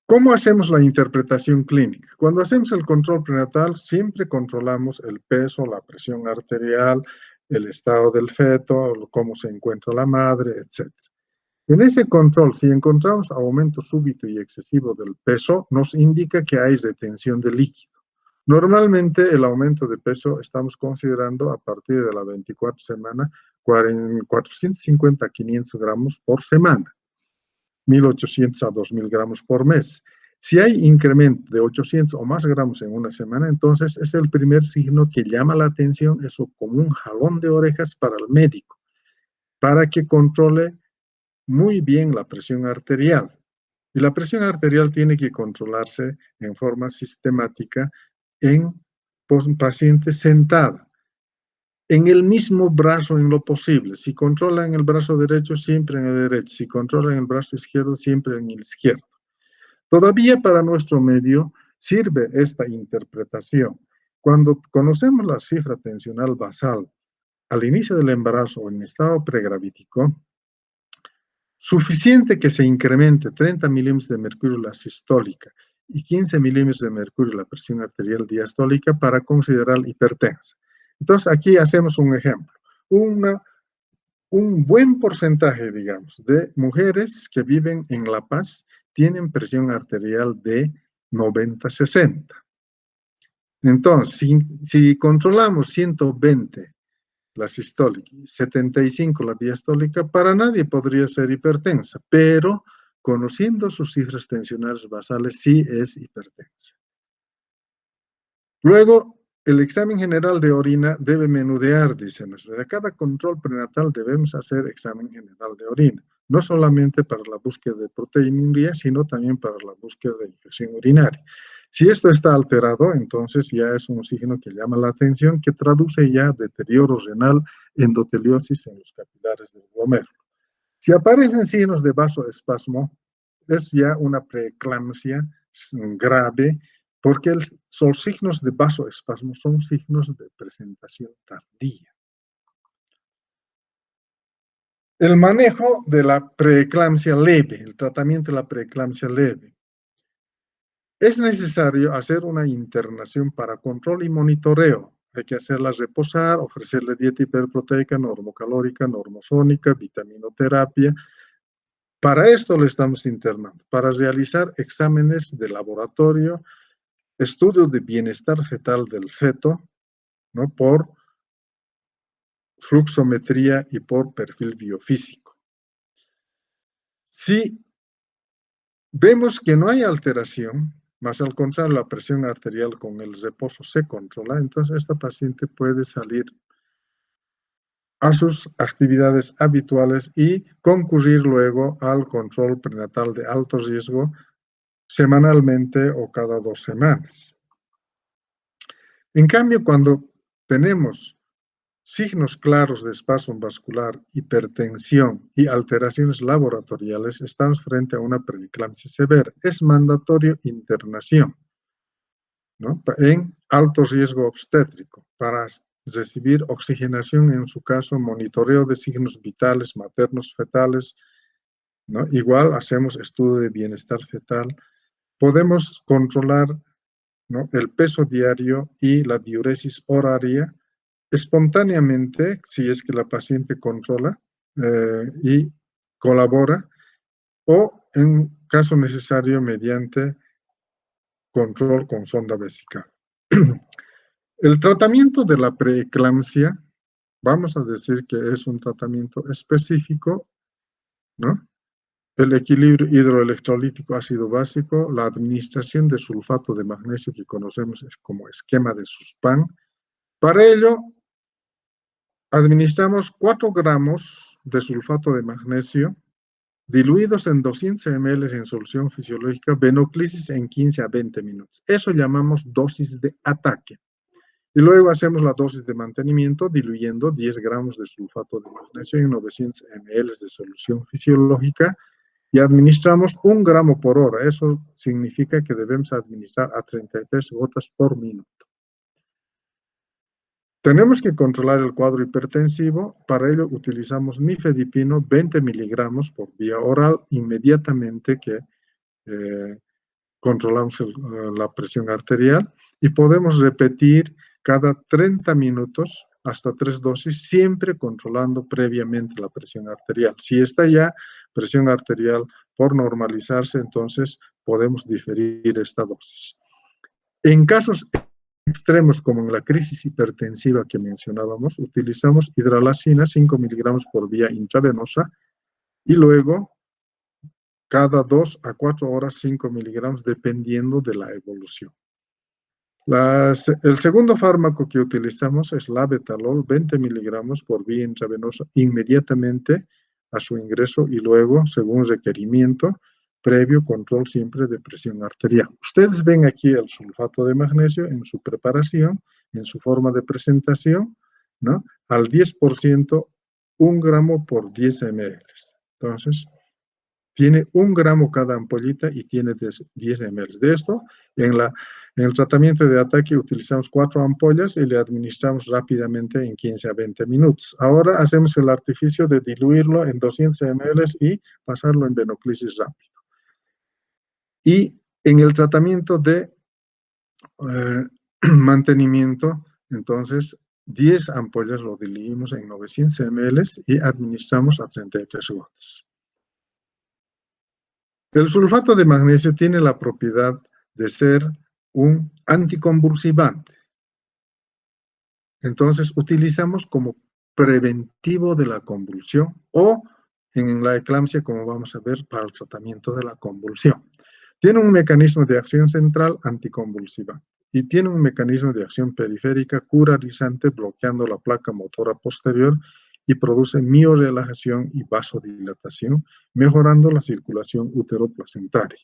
¿Cómo hacemos la interpretación clínica? Cuando hacemos el control prenatal, siempre controlamos el peso, la presión arterial, el estado del feto, cómo se encuentra la madre, etc. En ese control, si encontramos aumento súbito y excesivo del peso, nos indica que hay retención de líquido. Normalmente el aumento de peso estamos considerando a partir de la 24 semana 450 a 500 gramos por semana. 1.800 a 2.000 gramos por mes. Si hay incremento de 800 o más gramos en una semana, entonces es el primer signo que llama la atención, eso como un jalón de orejas para el médico, para que controle muy bien la presión arterial. Y la presión arterial tiene que controlarse en forma sistemática en paciente sentada, en el mismo brazo en lo posible. Si controla en el brazo derecho, siempre en el derecho. Si controla en el brazo izquierdo, siempre en el izquierdo. Todavía para nuestro medio sirve esta interpretación. Cuando conocemos la cifra tensional basal al inicio del embarazo o en estado pregravídico, suficiente que se incremente 30 milímetros de mercurio la sistólica y 15 milímetros de mercurio la presión arterial diastólica para considerar hipertensa. Entonces, aquí hacemos un ejemplo. Un buen porcentaje, digamos, de mujeres que viven en La Paz tienen presión arterial de 90-60. Entonces, si controlamos 120 la sistólica y 75 la diastólica, para nadie podría ser hipertensa, pero conociendo sus cifras tensionales basales, sí es hipertensa. Luego, el examen general de orina debe menudear, dicen. De cada control prenatal debemos hacer examen general de orina, no solamente para la búsqueda de proteinuria, sino también para la búsqueda de infección urinaria. Si esto está alterado, entonces ya es un signo que llama la atención, que traduce ya deterioro renal, endoteliosis en los capilares del glomérulo. Si aparecen signos de vasoespasmo, es ya una preeclampsia grave, porque los signos de vasoespasmo son signos de presentación tardía. El manejo de la preeclampsia leve, el tratamiento de la preeclampsia leve. Es necesario hacer una internación para control y monitoreo. Hay que hacerla reposar, ofrecerle dieta hiperproteica, normocalórica, normosónica, vitaminoterapia. Para esto le estamos internando, para realizar exámenes de laboratorio, estudio de bienestar fetal del feto, ¿no?, por fluxometría y por perfil biofísico. Si vemos que no hay alteración, más al contrario, la presión arterial con el reposo se controla, entonces esta paciente puede salir a sus actividades habituales y concurrir luego al control prenatal de alto riesgo semanalmente o cada 2 semanas. En cambio, cuando tenemos signos claros de espasmo vascular, hipertensión y alteraciones laboratoriales, estamos frente a una preeclampsia severa. Es mandatorio internación, ¿no?, en alto riesgo obstétrico para recibir oxigenación, en su caso, monitoreo de signos vitales, maternos, fetales, ¿no? Igual hacemos estudio de bienestar fetal. Podemos controlar, ¿no?, el peso diario y la diuresis horaria espontáneamente, si es que la paciente controla y colabora, o en caso necesario mediante control con sonda vesical. El tratamiento de la preeclampsia, vamos a decir que es un tratamiento específico, ¿no? El equilibrio hidroelectrolítico ácido básico, la administración de sulfato de magnesio que conocemos como esquema de Susspan. Para ello, administramos 4 gramos de sulfato de magnesio diluidos en 200 ml en solución fisiológica, venoclisis en 15 a 20 minutos. Eso llamamos dosis de ataque. Y luego hacemos la dosis de mantenimiento diluyendo 10 gramos de sulfato de magnesio en 900 ml de solución fisiológica y administramos 1 gramo por hora. Eso significa que debemos administrar a 33 gotas por minuto. Tenemos que controlar el cuadro hipertensivo. Para ello utilizamos nifedipino 20 miligramos por vía oral inmediatamente que controlamos la presión arterial y podemos repetir cada 30 minutos hasta 3 dosis, siempre controlando previamente la presión arterial. Si está ya presión arterial por normalizarse, entonces podemos diferir esta dosis. En casos extremos como en la crisis hipertensiva que mencionábamos, utilizamos hidralazina 5 miligramos por vía intravenosa y luego cada 2 a 4 horas 5 miligramos dependiendo de la evolución. El segundo fármaco que utilizamos es labetalol 20 miligramos por vía intravenosa inmediatamente a su ingreso y luego, según requerimiento, previo control siempre de presión arterial. Ustedes ven aquí el sulfato de magnesio en su preparación, en su forma de presentación, ¿no? Al 10%, 1 gramo por 10 ml. Entonces, tiene 1 gramo cada ampollita y tiene 10 ml. De esto, en el tratamiento de ataque utilizamos 4 ampollas y le administramos rápidamente en 15 a 20 minutos. Ahora hacemos el artificio de diluirlo en 200 ml y pasarlo en venoclisis rápido. Y en el tratamiento de mantenimiento, entonces, 10 ampollas lo diluimos en 900 ml y administramos a 33 gotas. El sulfato de magnesio tiene la propiedad de ser un anticonvulsivante. Entonces, utilizamos como preventivo de la convulsión o en la eclampsia, como vamos a ver, para el tratamiento de la convulsión. Tiene un mecanismo de acción central anticonvulsiva y tiene un mecanismo de acción periférica curarizante bloqueando la placa motora posterior y produce miorelajación y vasodilatación, mejorando la circulación uteroplacentaria.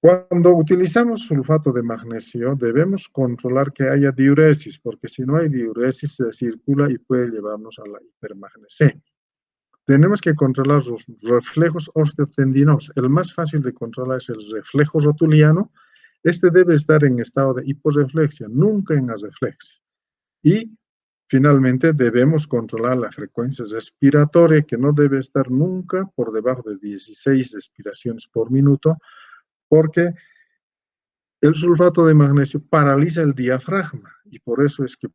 Cuando utilizamos sulfato de magnesio, debemos controlar que haya diuresis, porque si no hay diuresis se circula y puede llevarnos a la hipermagnesemia. Tenemos que controlar los reflejos osteotendinosos. El más fácil de controlar es el reflejo rotuliano. Este debe estar en estado de hiporreflexia, nunca en arreflexia. Y finalmente debemos controlar la frecuencia respiratoria, que no debe estar nunca por debajo de 16 respiraciones por minuto, porque el sulfato de magnesio paraliza el diafragma y por eso es que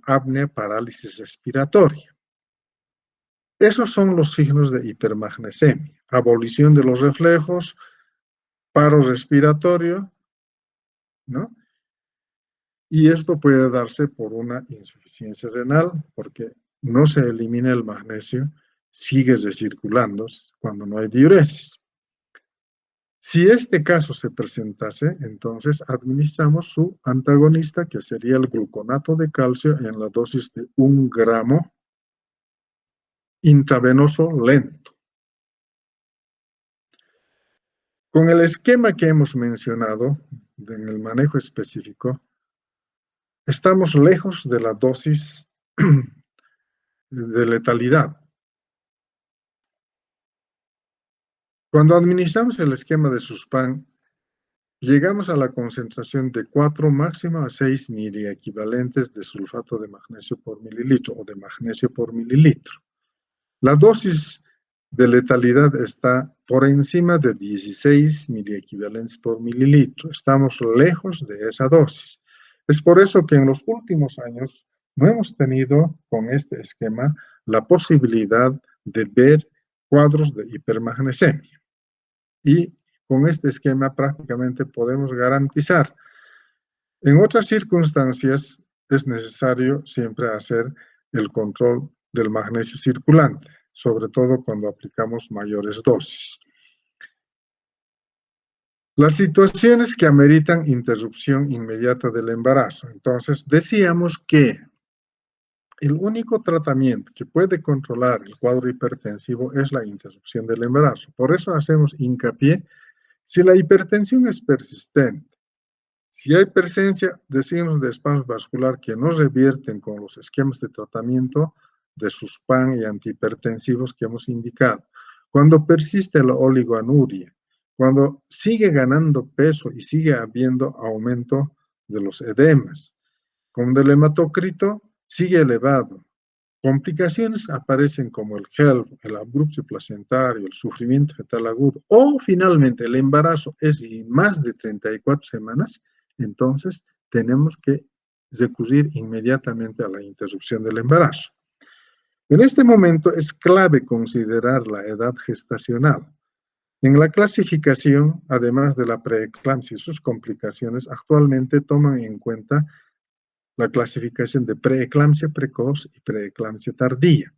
apnea, parálisis respiratoria. Esos son los signos de hipermagnesemia: abolición de los reflejos, paro respiratorio, ¿no? Y esto puede darse por una insuficiencia renal, porque no se elimina el magnesio, sigue recirculando cuando no hay diuresis. Si este caso se presentase, entonces administramos su antagonista, que sería el gluconato de calcio en la dosis de 1 gramo intravenoso lento. Con el esquema que hemos mencionado en el manejo específico, estamos lejos de la dosis de letalidad. Cuando administramos el esquema de Susspan, llegamos a la concentración de 4 máximo a 6 miliequivalentes de sulfato de magnesio por mililitro o de magnesio por mililitro. La dosis de letalidad está por encima de 16 miliequivalentes por mililitro. Estamos lejos de esa dosis. Es por eso que en los últimos años no hemos tenido con este esquema la posibilidad de ver cuadros de hipermagnesemia. Y con este esquema prácticamente podemos garantizar. En otras circunstancias es necesario siempre hacer el control del magnesio circulante, sobre todo cuando aplicamos mayores dosis. Las situaciones que ameritan interrupción inmediata del embarazo. Entonces, decíamos que el único tratamiento que puede controlar el cuadro hipertensivo es la interrupción del embarazo. Por eso hacemos hincapié, si la hipertensión es persistente, si hay presencia de signos de espasmo vascular que no revierten con los esquemas de tratamiento de SUSPAN y antihipertensivos que hemos indicado, cuando persiste la oligoanuria, cuando sigue ganando peso y sigue habiendo aumento de los edemas, cuando el hematocrito sigue elevado, complicaciones aparecen como el HELP, el abrupto placentario, el sufrimiento fetal agudo, o finalmente el embarazo es de más de 34 semanas, entonces tenemos que recurrir inmediatamente a la interrupción del embarazo. En este momento es clave considerar la edad gestacional. En la clasificación, además de la preeclampsia y sus complicaciones, actualmente toman en cuenta la clasificación de preeclampsia precoz y preeclampsia tardía.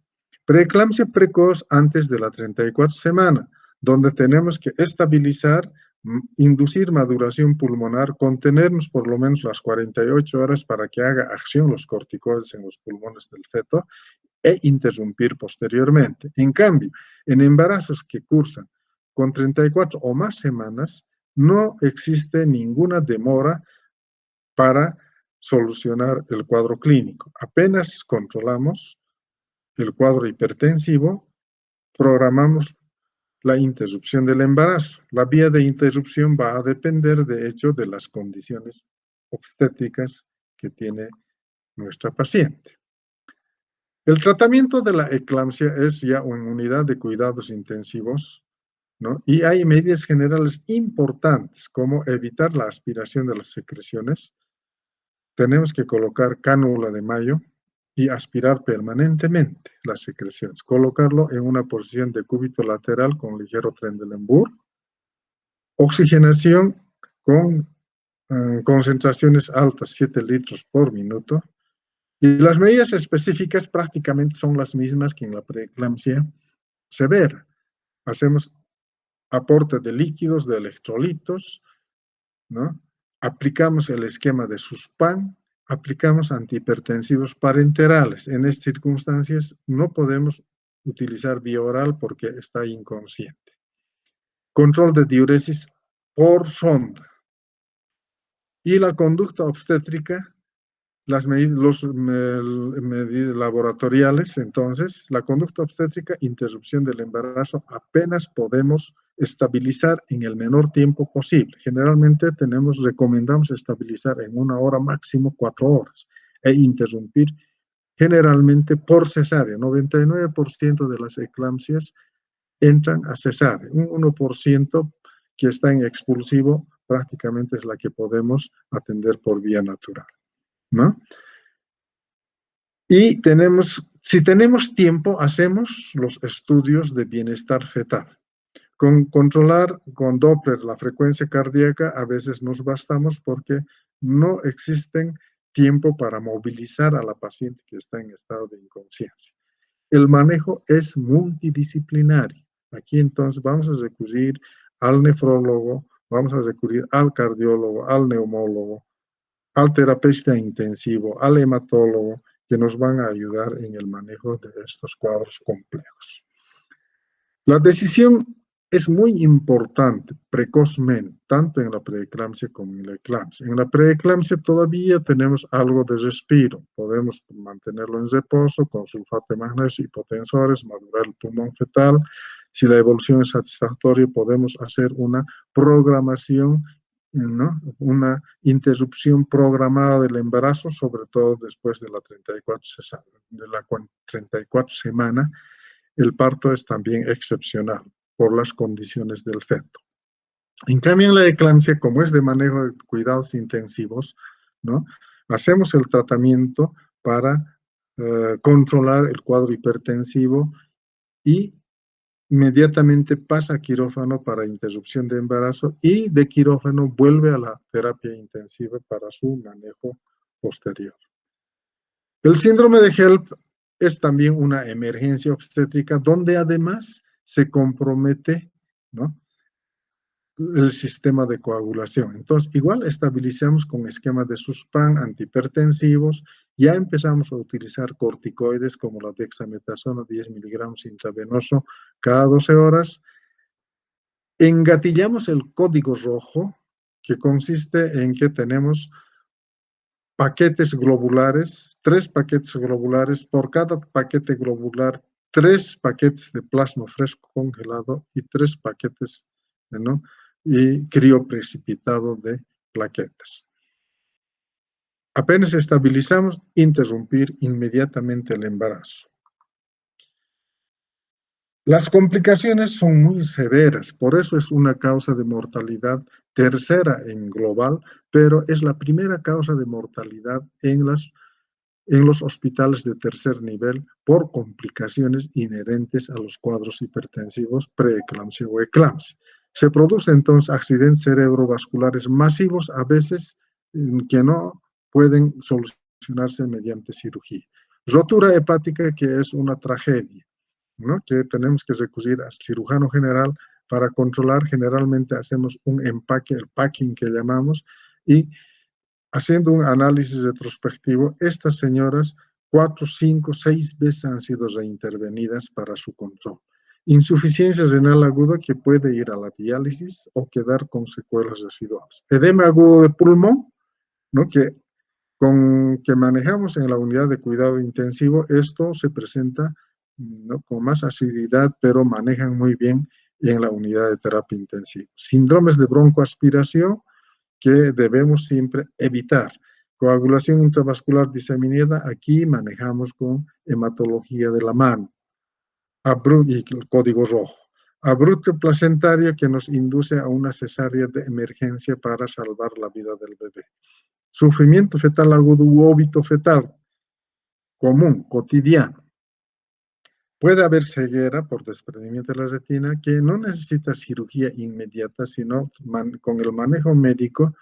Preeclampsia precoz antes de la 34 semana, donde tenemos que estabilizar, inducir maduración pulmonar, contenernos por lo menos las 48 horas para que haga acción los corticoides en los pulmones del feto e interrumpir posteriormente. En cambio, en embarazos que cursan con 34 o más semanas, no existe ninguna demora para solucionar el cuadro clínico. Apenas controlamos el cuadro hipertensivo, programamos la interrupción del embarazo. La vía de interrupción va a depender, de hecho, de las condiciones obstétricas que tiene nuestra paciente. El tratamiento de la eclampsia es ya una unidad de cuidados intensivos, ¿no? Y hay medidas generales importantes, como evitar la aspiración de las secreciones. Tenemos que colocar cánula de Mayo y aspirar permanentemente las secreciones. Colocarlo en una posición de cúbito lateral con ligero Trendelenburg. Oxigenación con concentraciones altas, 7 litros por minuto. Y las medidas específicas prácticamente son las mismas que en la preeclampsia severa. Hacemos aporte de líquidos, de electrolitos, ¿no? Aplicamos el esquema de SUSPAN, aplicamos antihipertensivos parenterales. En estas circunstancias no podemos utilizar vía oral porque está inconsciente. Control de diuresis por sonda. Y la conducta obstétrica, las medidas laboratoriales, entonces, la conducta obstétrica, interrupción del embarazo, apenas podemos estabilizar en el menor tiempo posible. Generalmente recomendamos estabilizar en 1 hora, máximo 4 horas, e interrumpir generalmente por cesárea. 99% de las eclampsias entran a cesárea. Un 1% que está en expulsivo prácticamente es la que podemos atender por vía natural, ¿no? Y si tenemos tiempo, hacemos los estudios de bienestar fetal. Con controlar con Doppler la frecuencia cardíaca a veces nos bastamos porque no existen tiempo para movilizar a la paciente que está en estado de inconsciencia. El manejo es multidisciplinario. Aquí entonces vamos a recurrir al nefrólogo, vamos a recurrir al cardiólogo, al neumólogo, al terapeuta intensivo, al hematólogo, que nos van a ayudar en el manejo de estos cuadros complejos. La decisión es muy importante precozmente, tanto en la preeclampsia como en la eclampsia. En la preeclampsia todavía tenemos algo de respiro, podemos mantenerlo en reposo con sulfato de magnesio, hipotensores, madurar el pulmón fetal. Si la evolución es satisfactoria, podemos hacer una programación, ¿no? Una interrupción programada del embarazo, sobre todo después de la 34 semana, el parto es también excepcional por las condiciones del feto. En cambio, en la eclampsia, como es de manejo de cuidados intensivos, ¿no? Hacemos el tratamiento para controlar el cuadro hipertensivo y inmediatamente pasa a quirófano para interrupción de embarazo y de quirófano vuelve a la terapia intensiva para su manejo posterior. El síndrome de HELLP es también una emergencia obstétrica donde además se compromete, ¿no?, el sistema de coagulación. Entonces, igual estabilizamos con esquemas de Suspán, antihipertensivos, ya empezamos a utilizar corticoides como la dexametasona, 10 miligramos intravenoso cada 12 horas. Engatillamos el código rojo, que consiste en que tenemos paquetes globulares, 3 paquetes globulares, por cada paquete globular, 3 paquetes de plasma fresco congelado y 3 paquetes, ¿no?, y crioprecipitado de plaquetas. Apenas estabilizamos, interrumpir inmediatamente el embarazo. Las complicaciones son muy severas, por eso es una causa de mortalidad tercera en global, pero es la primera causa de mortalidad en los hospitales de tercer nivel por complicaciones inherentes a los cuadros hipertensivos preeclampsia o eclampsia. Se producen entonces accidentes cerebrovasculares masivos, a veces que no pueden solucionarse mediante cirugía. Rotura hepática, que es una tragedia, ¿no?, que tenemos que recurrir al cirujano general para controlar. Generalmente hacemos un empaque, el packing que llamamos, y haciendo un análisis retrospectivo, estas señoras 4, 5, 6 veces han sido reintervenidas para su control. Insuficiencia renal aguda que puede ir a la diálisis o quedar con secuelas residuales. Edema agudo de pulmón, ¿no?, que manejamos en la unidad de cuidado intensivo. Esto se presenta, ¿no?, con más asiduidad, pero manejan muy bien en la unidad de terapia intensiva. Síndromes de broncoaspiración que debemos siempre evitar. Coagulación intravascular diseminada, aquí manejamos con hematología de la mano. Y el código rojo. Abrupto placentario que nos induce a una cesárea de emergencia para salvar la vida del bebé. Sufrimiento fetal agudo u óbito fetal, común, cotidiano. Puede haber ceguera por desprendimiento de la retina que no necesita cirugía inmediata, sino con el manejo médico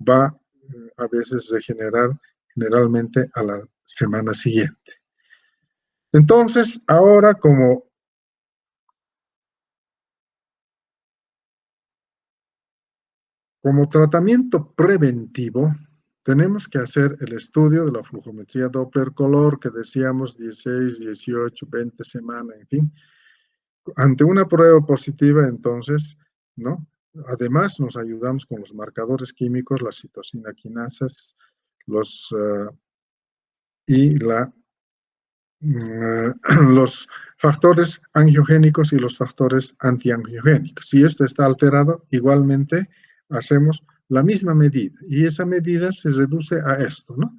va a veces regenerar generalmente a la semana siguiente. Entonces, ahora como tratamiento preventivo, tenemos que hacer el estudio de la flujometría Doppler color que decíamos 16, 18, 20 semanas, en fin. Ante una prueba positiva, entonces, ¿no?, además nos ayudamos con los marcadores químicos, las citosina quinasas, los factores angiogénicos y los factores antiangiogénicos. Si esto está alterado, igualmente hacemos la misma medida y esa medida se reduce a esto, ¿no?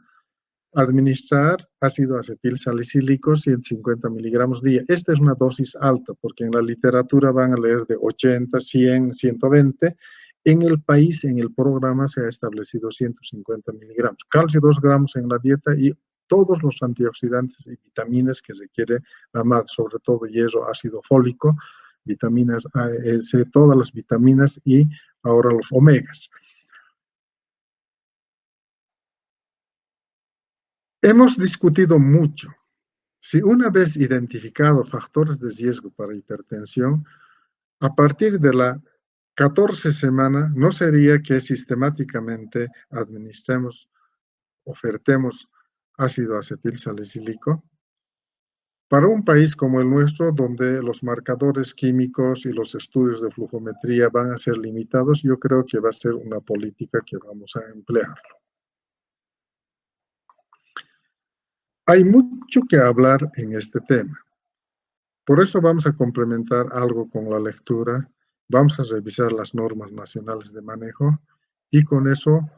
Administrar ácido acetil salicílico 150 miligramos día. Esta es una dosis alta porque en la literatura van a leer de 80, 100, 120. En el país, en el programa, se ha establecido 150 miligramos. Calcio 2 gramos en la dieta y todos los antioxidantes y vitaminas que requiere la madre, sobre todo hierro, ácido fólico, vitaminas A, E, C, todas las vitaminas y ahora los omegas. Hemos discutido mucho. Si una vez identificado factores de riesgo para hipertensión, a partir de la 14 semana no sería que sistemáticamente ofertemos ácido acetil salicílico. Para un país como el nuestro, donde los marcadores químicos y los estudios de flujometría van a ser limitados, yo creo que va a ser una política que vamos a emplear. Hay mucho que hablar en este tema. Por eso vamos a complementar algo con la lectura, vamos a revisar las normas nacionales de manejo y con eso